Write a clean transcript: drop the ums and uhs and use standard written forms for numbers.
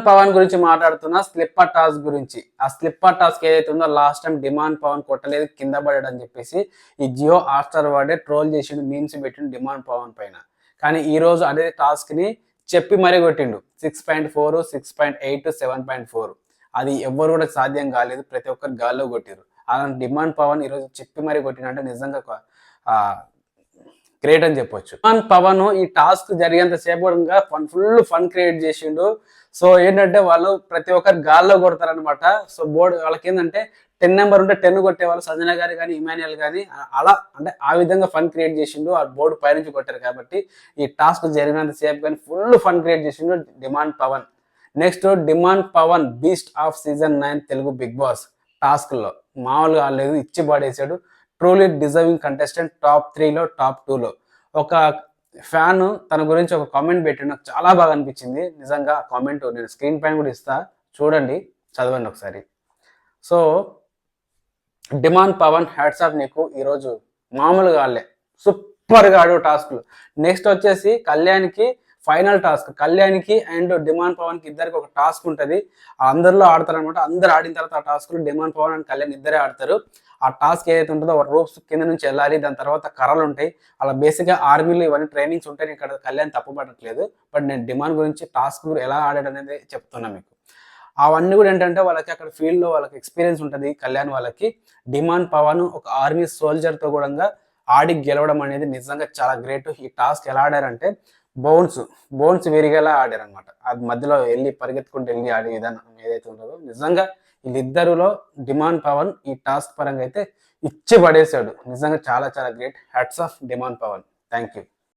పవన్ గురించి మాట్లాడుతున్నా slipper task గురించి. ఆ స్లిప్పర్ టాస్క్ ఏదైతే ఉందో లాస్ట్ టైం డిమాండ్ పవన్ కొట్టలేదు, కింద పడాడు అని చెప్పేసి ఈ జియో హాట్‌స్టార్ వాడే ట్రోల్ చేసిండు, మీమ్స్ పెట్టిండు డిమాండ్ పవన్ పైన. కానీ ఈ రోజు అదే టాస్క్ ని చెప్పి మరీ కొట్టిండు. 6.4, 6.8, 7.4. అది ఎవ్వరు కూడా సాధ్యం కాలేదు, ప్రతి ఒక్కరు గాల్లో కొట్టిరు. అలాంటి డిమాండ్ పవన్ ఈరోజు చెప్పి మరీ కొట్టిండంటే నిజంగా గ్రేట్ అని చెప్పొచ్చు. పవన్ ఈ టాస్క్ జరిగేంత సేపు ఫుల్ ఫన్ క్రియేట్ చేసిండు. సో ఏంటంటే వాళ్ళు ప్రతి ఒక్కరు గాల్లో కొడతారనమాట. సో బోర్డు వాళ్ళకి ఏంటంటే 10 నెంబర్ ఉంటే 10 కొట్టేవాళ్ళు, సంజన గారు కానీ ఇమాన్యుయల్ కానీ అలా అంటే ఆ విధంగా ఫన్ క్రియేట్ చేసిండు. ఆ బోర్డు పైనుంచి కొట్టారు కాబట్టి ఈ టాస్క్ జరిగినంత సేపు కానీ ఫుల్ ఫన్ క్రియేట్ చేసిండు demand Pavan. Next demand Pavan beast of season 9 Telugu Bigg Boss task లో మామూలుగా లేదు, ఇచ్చి పడేసాడు. ట్రూలీ డిజర్వింగ్ కంటెస్టెంట్, టాప్ 3లో టాప్ 2లో. ఒక ఫ్యాన్ తన గురించి ఒక కామెంట్ పెట్టి నాకు చాలా బాగా అనిపించింది. నిజంగా కామెంట్ నేను స్క్రీన్ పైన కూడా ఇస్తా, చూడండి, చదవండి ఒకసారి. So demand Pawan hats off నీకు, ఈరోజు మామూలుగా ఆడలే, సూపర్గా ఆడు టాస్క్లు. నెక్స్ట్ వచ్చేసి కళ్యాణ్కి ఫైనల్ టాస్క్. కళ్యాణ్కి అండ్ డిమాండ్ పవన్కి ఇద్దరికి ఒక టాస్క్ ఉంటుంది, అందరిలో ఆడతారు అనమాట. అందరు ఆడిన తర్వాత ఆ టాస్క్లు డిమాండ్ పవన్ అండ్ కళ్యాణ్ ఇద్దరే ఆడతారు. ఆ టాస్క్ ఏదైతే ఉంటుందో రూప్స్ కింద నుంచి వెళ్ళాలి, దాని తర్వాత కర్రలు ఉంటాయి. అలా బేసిక్గా ఆర్మీలో ఇవన్నీ ట్రైనింగ్స్ ఉంటాయి. ఇక్కడ కళ్యాణ్ తప్పుపడట్లేదు, బట్ నేను డిమాండ్ గురించి టాస్క్ ఎలా ఆడాడు అనేది చెప్తున్నా మీకు. అవన్నీ కూడా ఏంటంటే వాళ్ళకి అక్కడ ఫీల్డ్లో వాళ్ళకి ఎక్స్పీరియన్స్ ఉంటుంది. కళ్యాణ్ వాళ్ళకి డిమాండ్ పవన్ ఒక ఆర్మీ సోల్జర్తో కూడా ఆడి గెలవడం అనేది నిజంగా చాలా గ్రేట్. ఈ టాస్క్ ఎలా ఆడారంటే బౌన్స్ విరిగేలా ఆడారనమాట. అది మధ్యలో వెళ్ళి పరిగెత్తుకుంటూ వెళ్ళి ఆడే విధానం ఏదైతే ఉంటుందో నిజంగా వీళ్ళిద్దరులో డిమాండ్ పవన్ ఈ టాస్క్ పరంగా అయితే ఇచ్చి పడేశాడు. నిజంగా చాలా చాలా great. Hats off demand Pawan. Thank you.